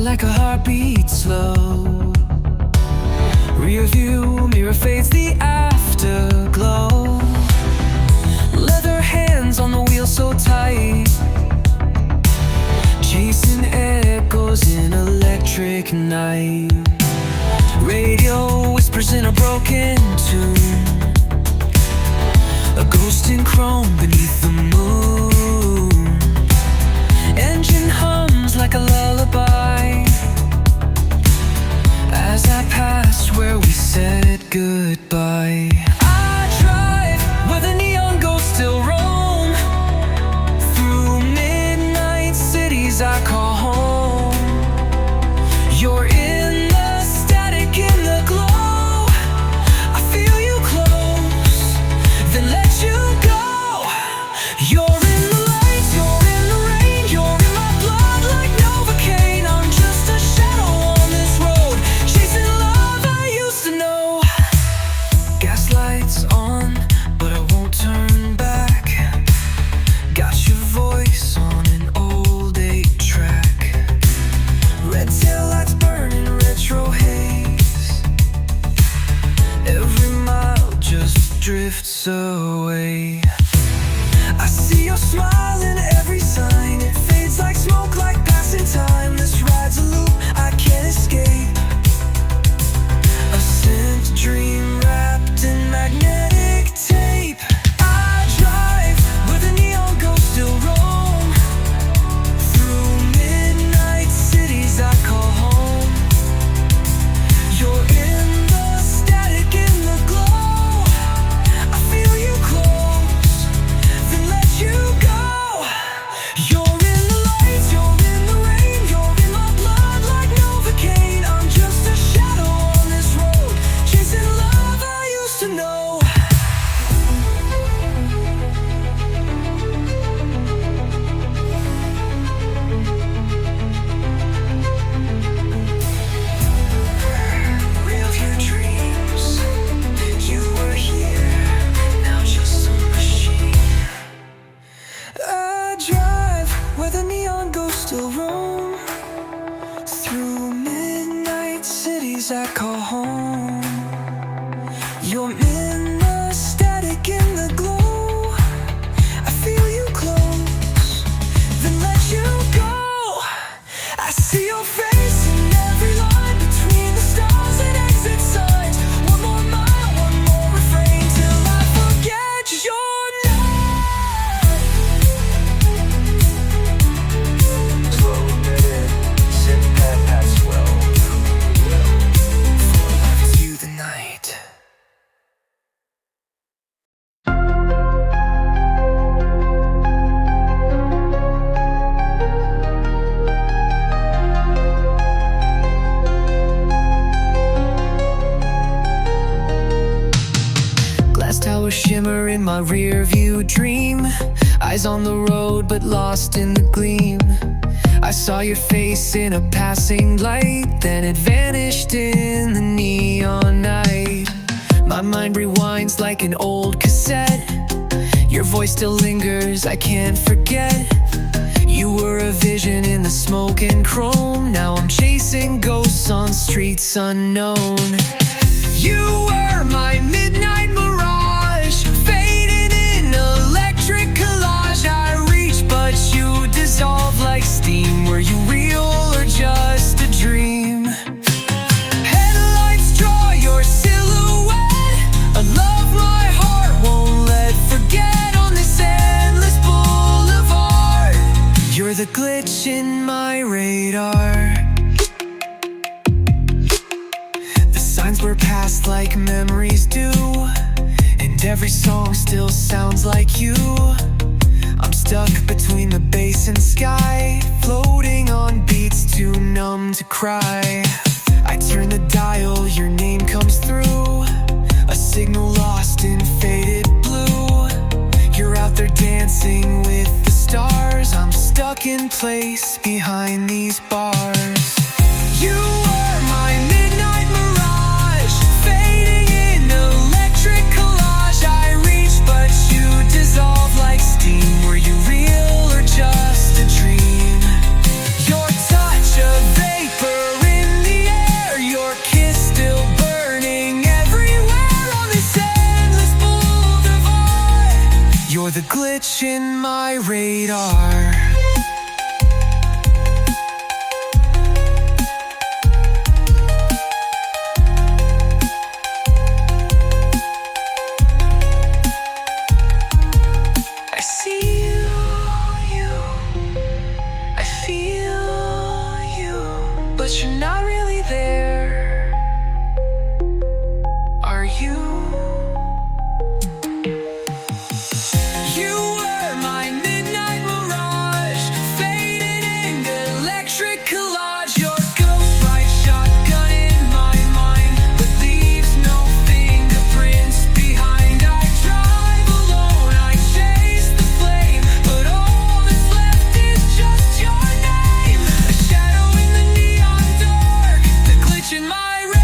like a heartbeat slow. Rear view mirror fades the afterglow. Leather hands on the wheel so tight, chasing echoes in electric night. Radio whispers in a broken tune, a ghost in chrome beneath the moon. Engine hums like a lullaby as I pass where we said goodbye. I drive where the neon ghosts still roam, through midnight cities I call home. You're in the static, in the glow. I feel you close, then let you go. You're in the lights, you're in the rain, you're in my blood like Novocaine. I'm just a shadow on this road, chasing love I used to know. Gaslights on, but I won't turn back. Got your voice on an old 8-track. Red tail lights burning retro haze. Every mile just drifts away. I see your smile in every sign. It fades like smoke, like passing time. This ride's a loop I can't escape, a synth dream wrapped in magnetic tape. I drive where the neon ghosts still roam, through midnight cities I call home. You're in the static, in the glow. I feel you close, then let you go. You're in the lights, you're in the rain, you're in my blood like Novocaine. I'm just a shadow on this road, chasing love I used to know. Real your dreams, you were here, now just a machine. I drive where the neon ghosts still roam, through midnight cities I call home. You're in the static, in the glow. I feel you close, then let you go. I see your face in every line between the stars and exit signs. One more mile, one more refrain till I forget your name. Slow minute, synth pad swell. To the night. Glass tower shimmer in my rear view dream. Eyes on the road but lost in the gleam. I saw your face in a passing light, then it vanished in the neon night. My mind rewinds like an old cassette. Your voice still lingers, I can't forget. You were a vision in the smoke and chrome. Now I'm chasing ghosts on streets unknown. You were my midnight mirage, fading in electric collage. I reach but you dissolve like steam. Were you real or just a dream? Headlights draw your silhouette, a love my heart won't let forget on this endless boulevard. You're the glitch in my radar. The signs were passed like memories do, and every song still sounds like you. I'm stuck between the bass and sky, floating on beats too numb to cry. I turn the dial, your name comes through, a signal lost in faded blue. You're out there dancing with the stars. I'm stuck in place behind these bars. You are my midnight mirage, fading in electric collage. I reach but you dissolve like steam. Were you real or just a dream? Your touch a vapor glitch in my radar. I see you, I feel you, but you're not really there, are you? You were my midnight mirage, faded into electric collage. Your ghost light shotgun in my mind, but leaves no fingerprints behind. I drive alone, I chase the flame, but all that's left is just your name. A shadow in the neon dark, the glitch in my radar.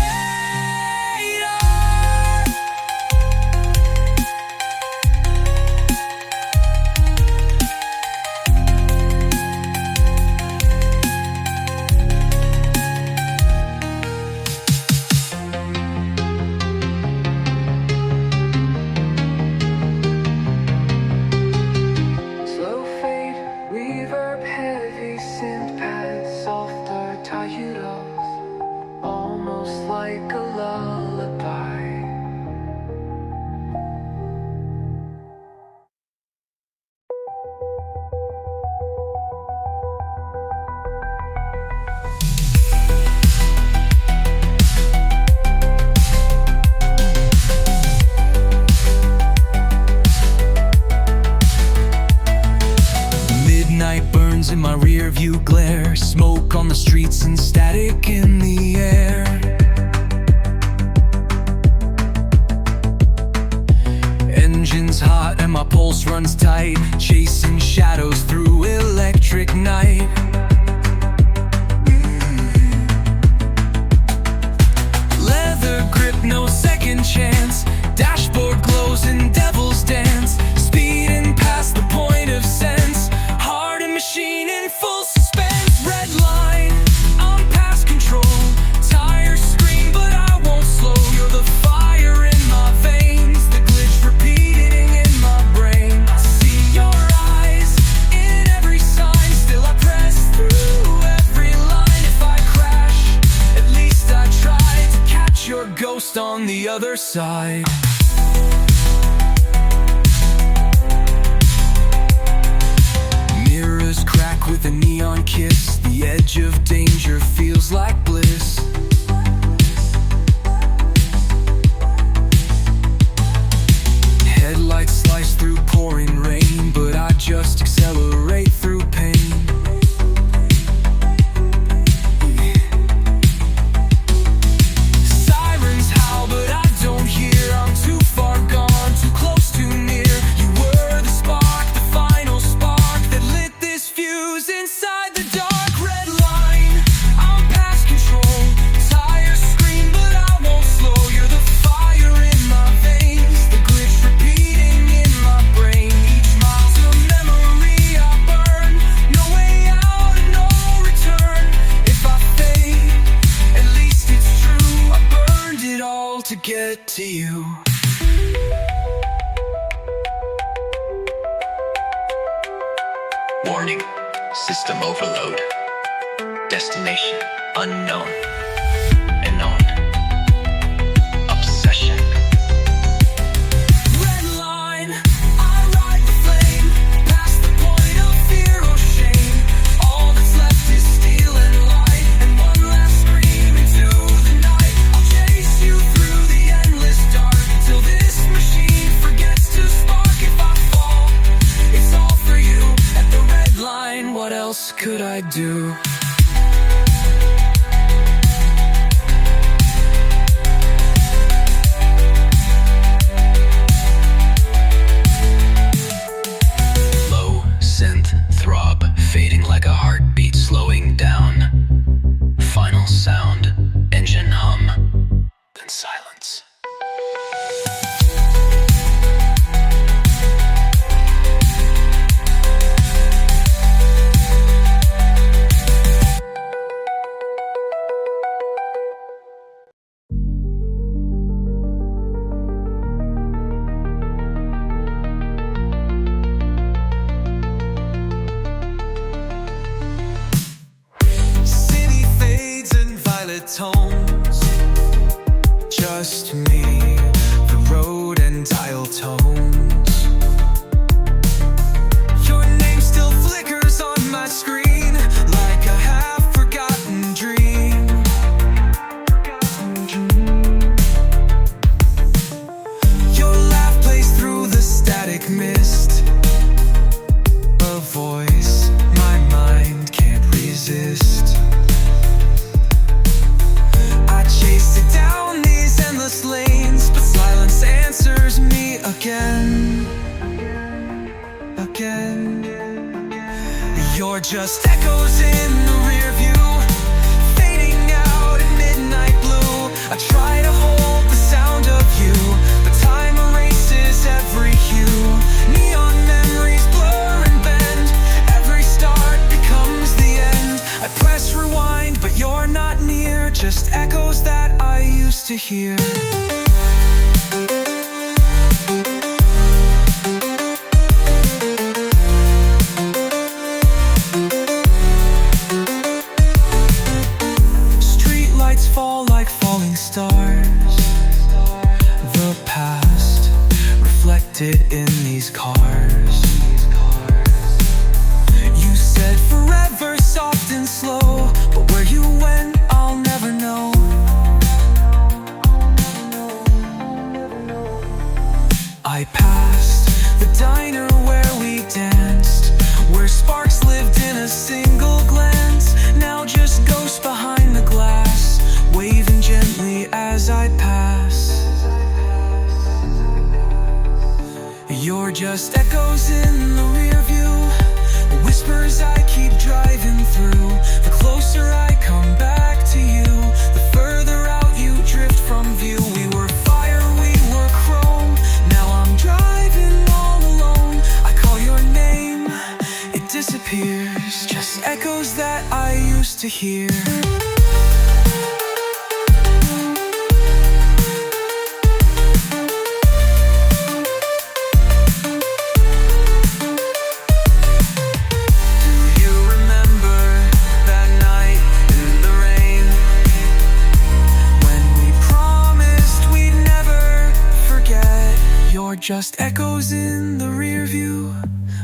Slow fade, reverb, heavy synth pads, softer titles, almost like a lullaby. Midnight burns in my rear view glare, smoke on the streets and static in the air. Engine's hot and my pulse runs tight, chasing shadows through electric night. Leather grip, no second chance, dashboard glows and devils dance, speeding past the point of sense, heart and machine in full suspense. Red line, I'm past control, tires scream but I won't slow. You're the fire in my veins, the glitch repeating in my brain. I see your eyes in every sign, still I press through every line. If I crash, at least I tried to catch your ghost on the other side. Mirrors crack with a neon kiss, the edge of danger feels like bliss. Headlights slice through pouring rain, but I just accelerate through pain. Sirens howl, but I don't hear. I'm too far gone, too close, too near. You were the spark, the final spark that lit this fuse inside the dark. Red line, I'm past control, tires scream but I won't slow. You're the fire in my veins, the glitch repeating in my brain. Each mile's a memory I burn, no way out and no return. If I fade, at least it's true, I burned it all to get to you. Warning, system overload. Destination unknown. And on. Obsession. Red line, I ride the flame, past the point of fear or shame. All that's left is steel and light, and one last scream into the night. I'll chase you through the endless dark, till this machine forgets to spark. If I fall, it's all for you. At the red line, what else could I do? Low synth throb, fading like a heartbeat slowing down. Final sound, engine hum, then silence. just echoes in the rear view, fading out in midnight blue. I try to hold the sound of you, but time erases every hue. Neon memories blur and bend, every start becomes the end. I press rewind, but you're not near, just echoes that I used to hear. Fall like falling stars, the past reflected in these cars. You said forever, soft and slow, but where you went I'll never know. I passed the diner where we danced, where sparks lived in a single glance. Now just ghosts behind the glass, waving gently as I pass. You're just echoes in the rear view, whispers I keep driving through. The closer I come back to you, the further out you drift from view. We were fire, we were chrome, now I'm driving all alone. I call your name, it disappears, just echoes that I used to hear. Just echoes in the rear view,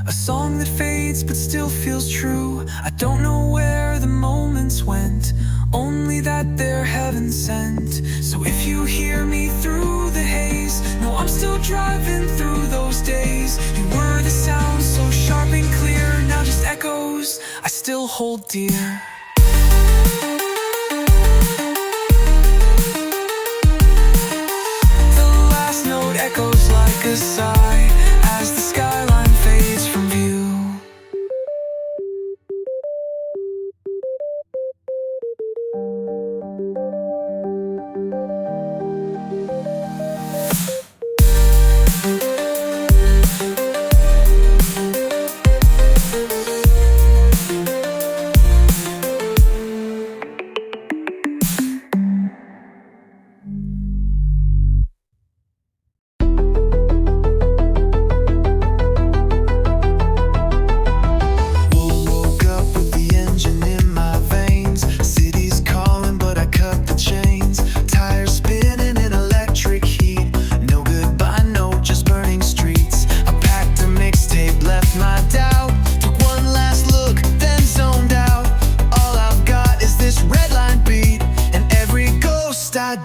a song that fades but still feels true. I don't know where the moments went, only that they're heaven sent. So if you hear me through the haze, know I'm still driving through those days. You were the sound so sharp and clear, now just echoes I still hold dear. Echoes like a sigh as the skyline fades from view.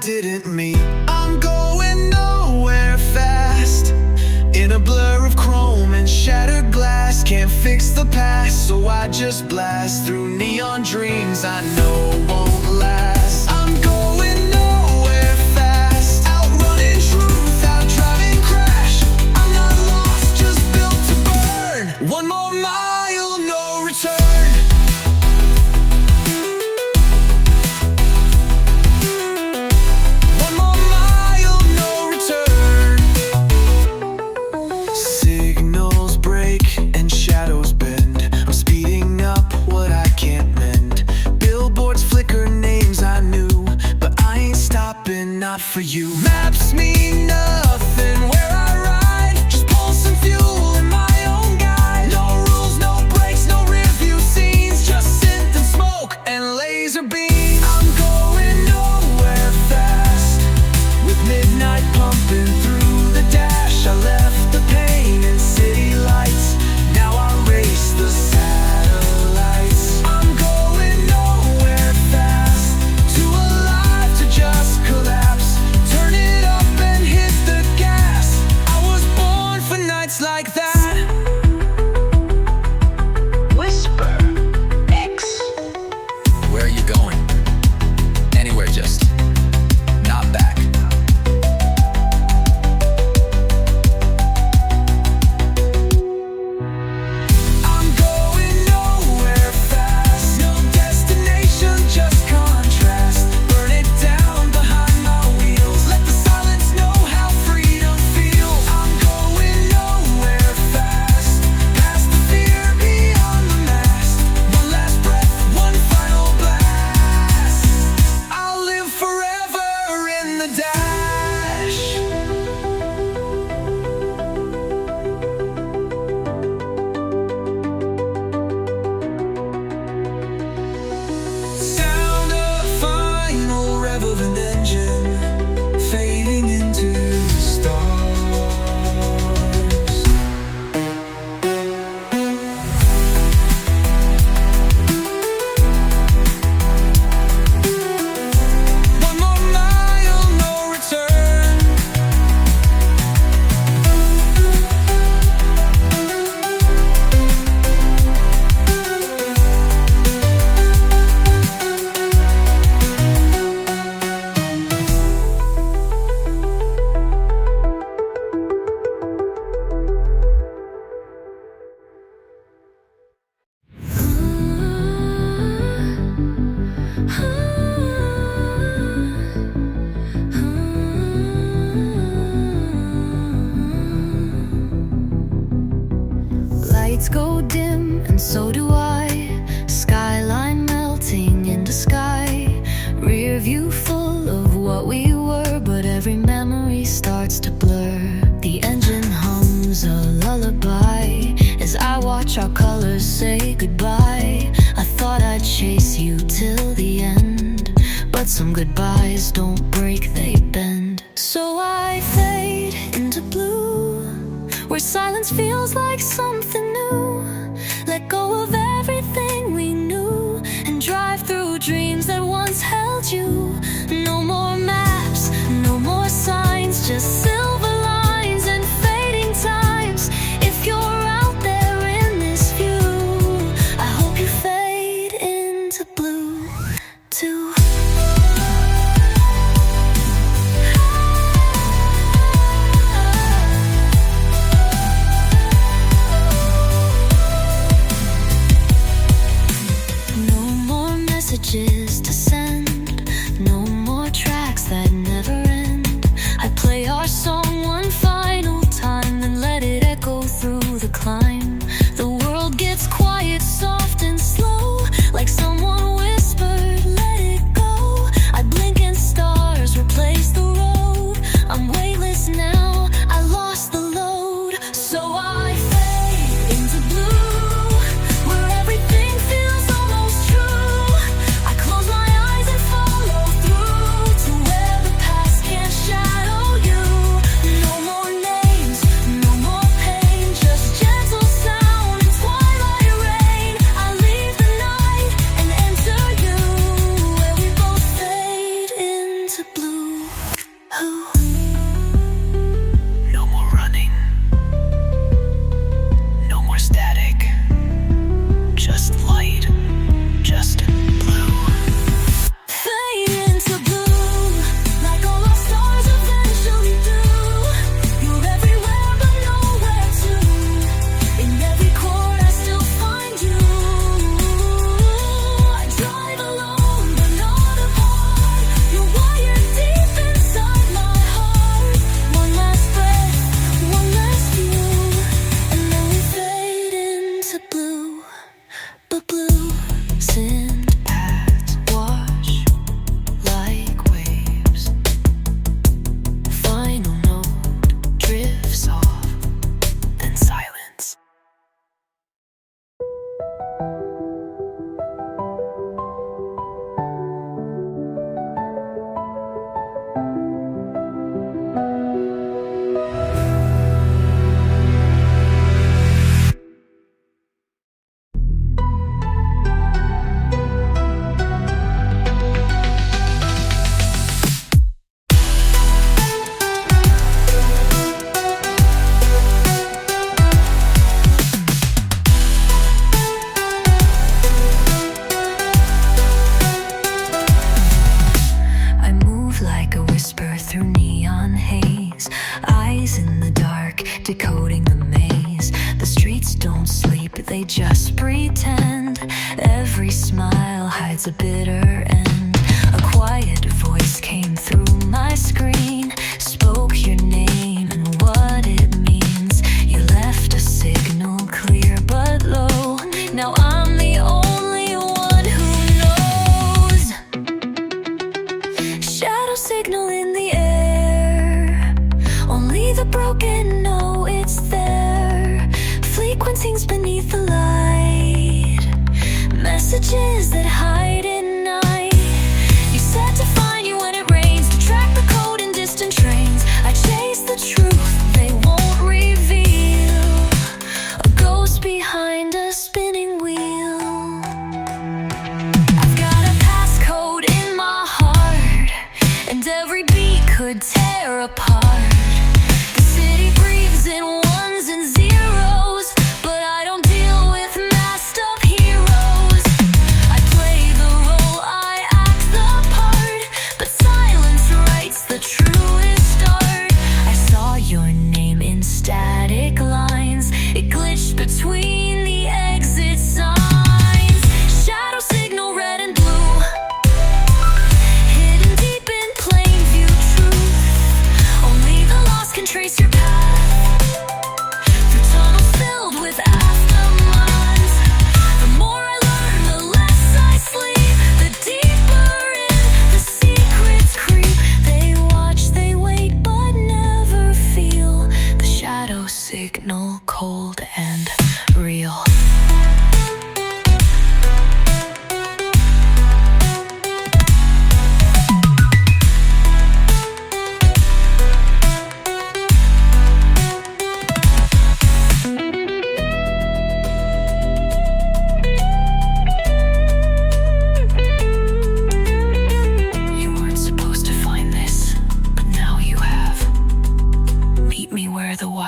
Didn't meet. I'm going nowhere fast, in a blur of chrome and shattered glass. Can't fix the past, so I just blast through neon dreams I know won't last. I'm going nowhere fast, outrunning truth, out driving crash. I'm not lost, just built to burn. One more mile, no return. Not for you. Maps mean nothing where I ride, just pull some fuel in my own guide. No rules, no brakes, no rear view scenes, just synth and smoke and laser beams. I'm going nowhere fast, with midnight pumping through the dash. I left the pain in city lights, now I race the satellites. I'm going nowhere fast, too alive to just collapse. Turn it up and hit the lights go dim, and so do I. Skyline melting into sky. Rear view full of what we were, but every memory starts to blur. The engine hums a lullaby as I watch our colors say goodbye. I thought I'd chase you till the end, but some goodbyes don't break, they bend. So I fade into blue, where silence feels like something new. Let go of everything we knew and drive through dreams that once held you. No more maps, no more signs, just silver lines and fading times. If you're out there in this view, I hope you fade into blue too. Messages to send, no more tracks that never end. I play our song one final time, then let it echo through the climb. The world gets quiet, soft and slow, like someone whispered, let it go. I blink and stars replace the road. I'm weightless now, I lost the load. So I fade into blue, where everything feels almost true. I close my eyes and follow through to where the past can't shadow you. No more names, no more pain, just gentle sound and twilight rain. I leave the night and enter you, where we both fade into blue. Ooh. No more running. No more static. Just light. Just blue. Fade into blue, like all our stars eventually do. You're everywhere but nowhere to. In every chord I still find you. I drive alone but not apart. You're wired deep inside my heart. One last breath, one last view, and then we fade into blue. But blue synth paths wash like waves. Final note drifts off, Then silence. I move like a whisper through neon haze. Eyes in the dark, decoding the maze. The streets don't sleep, they just pretend. Every smile hides a bitter end. A quiet voice came through my screen, spoke your name and what it means. You left a signal clear but low. Now I'm the only one who knows. Shadow signal in the air, only the broken know it's there. Frequencies beneath the light, messages that hide at night. You said to find you when it rains, to track the code in distant trains. I chase the truth they won't reveal, a ghost behind a spinning wheel. I've got a passcode in my heart, and every beat could tear apart. The city breathes in ones and zeros, but I don't deal with masked up heroes. I play the role, I act the part, but silence writes the truest start. I saw your name in static lines, it glitched between the exit signs. Shadow signal red and blue, hidden deep in plain view truth. Only the lost can trace your path, through tunnels filled with aftermath.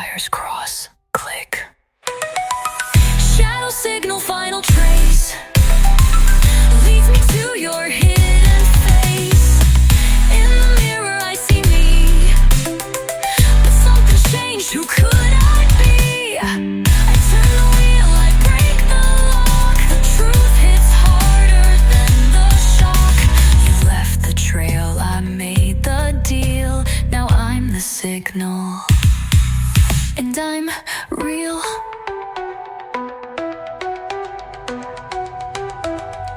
wires cross. Click. Shadow signal, final trace leads me to your hidden face. In the mirror I see me, but something's changed. Who could I be? I turn the wheel, I break the lock. The truth hits harder than the shock. You left the trail, I made the deal. Now I'm the signal, and I'm real.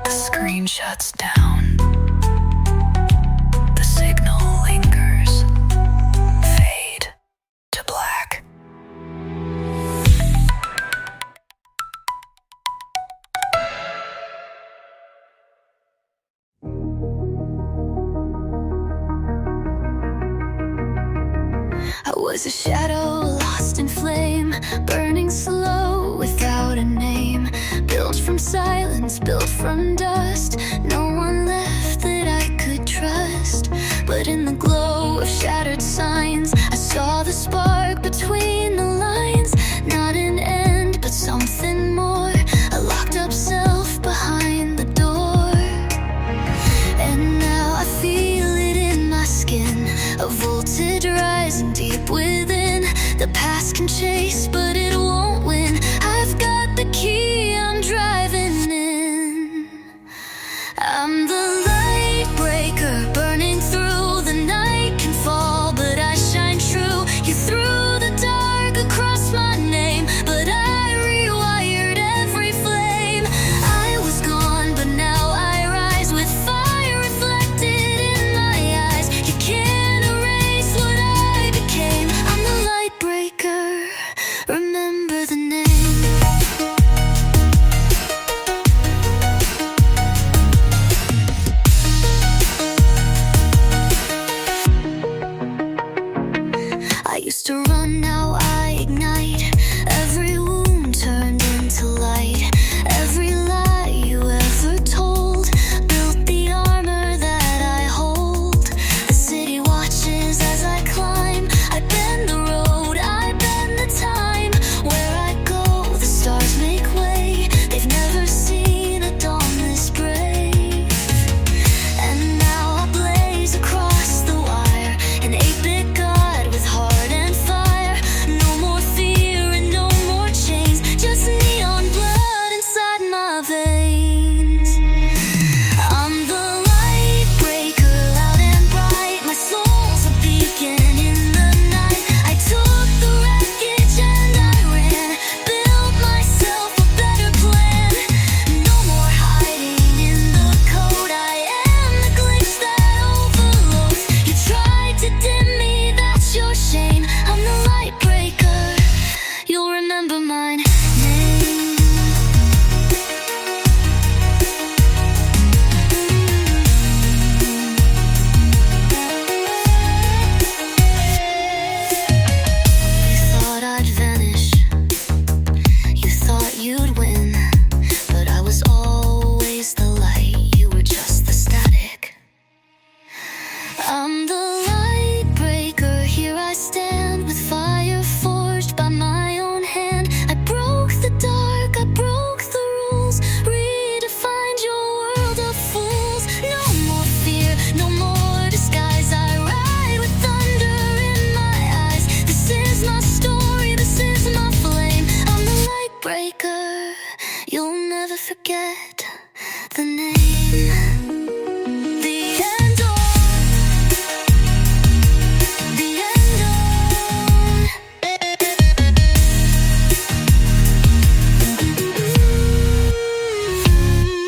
The screen shuts down. The signal lingers. Fade to black. I was a shadow lost in flame, burning slow without a name. Built from silence, built from dust. No one left that I could trust. But in the glow of shattered signs, I saw the spark between the lines. Not an end, but something more. A locked up self behind the door. And now I feel it in my skin, a voltage rising deep within. The past can chase, but it won't win. I've got the key, I'm driving in. I'm the light breaker, burning through. The night can fall, but I shine true. You threw the dark across my name, but I rewired every flame. I was gone, but now I rise with fire reflected in my eyes. You can't erase what I became. I'm the light breaker, remember the name. I used to run, now I ignite. Every wound turned into light. Every lie you ever told built the armor that I hold. The city watches as I climb. I bend the road, I bend the time. Where I go, the stars make way. They've never seen a dawn this brave. And now I blaze across the wire, an 8-bit god with heart and fire. No more fear and no more chains, just neon blood inside my veins. I'm the light breaker, loud and bright. My soul's a beacon in the night. I took the wreckage and I ran, built myself a better plan. No more hiding in the code. I am the glitch that overloads. You tried to dim me, that's your shame. I'm the light breaker, you'll remember my name. You thought I'd vanish, you thought you'd win, but I was always the light, you were just the static. I'm the light breaker, here I stand with fire forged by my own hand. I broke the dark, I broke the rules, redefined your world of fools. No more fear, no more disguise. I ride with thunder in my eyes. This is my story, this is my flame. I'm the light breaker, you'll never forget the name. The end on, the end on.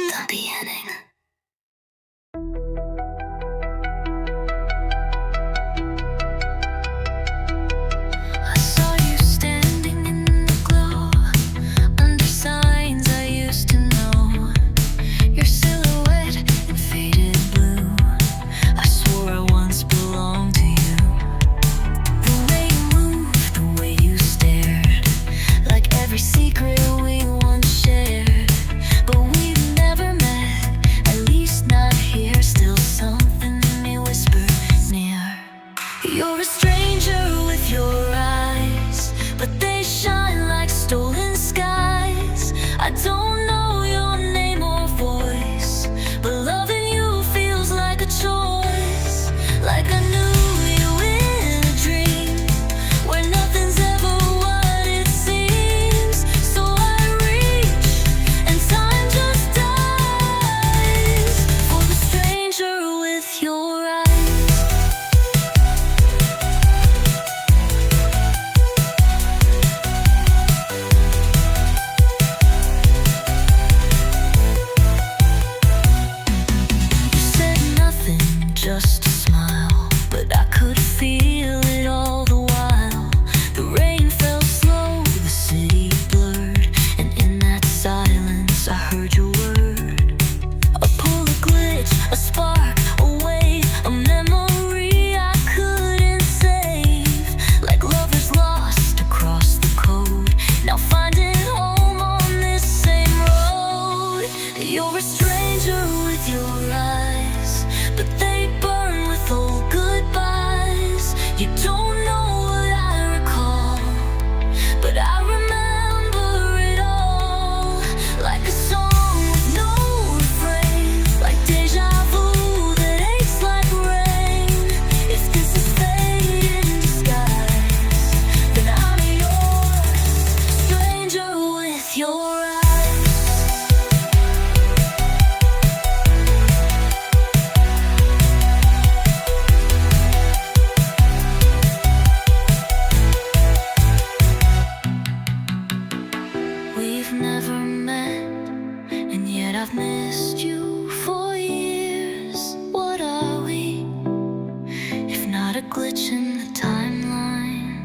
The beginning. I saw you standing in the glow, under signs I used to know. Your silhouette in faded blue, I swore I once belonged to you. The way you moved, the way you stared, like every secret we once shared. But we've never met, at least not here. Still something in me whispered near. You're a stranger with your eyes, don't know your name or voice, but loving you feels like a choice. Like I knew you in a dream, where nothing's ever what it seems. So I reach, and time just dies for the stranger with your eyes. You said nothing, just a smile, but I could feel it all the while. The rain fell slow, the city blurred, and in that silence I heard your word. A pull, a glitch, a spark, a wave, a memory I couldn't save. Like lovers lost across the code, now finding home on this same road. You're a stranger with your eyes, but they burn with old goodbyes. You don't know what I recall, but I remember it all. Like a song with no refrain, like deja vu that aches like rain. If this is fate in disguise, then I'm yours, stranger with your eyes. We've never met, and yet I've missed you for years. What are we, if not a glitch in the timeline?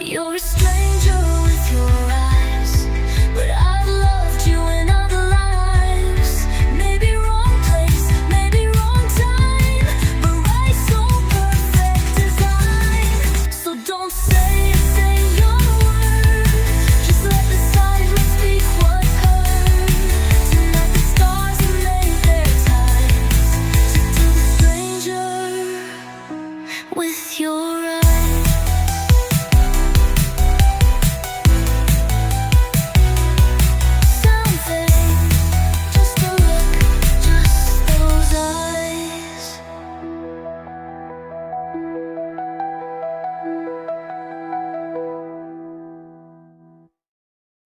You're a stranger with your eyes, but I've loved you in other lives. Maybe wrong place, maybe wrong time, but right soul, perfect design. So don't say your word, just let the silence speak what heard. Tonight the stars have made their tides to the stranger with your eyes.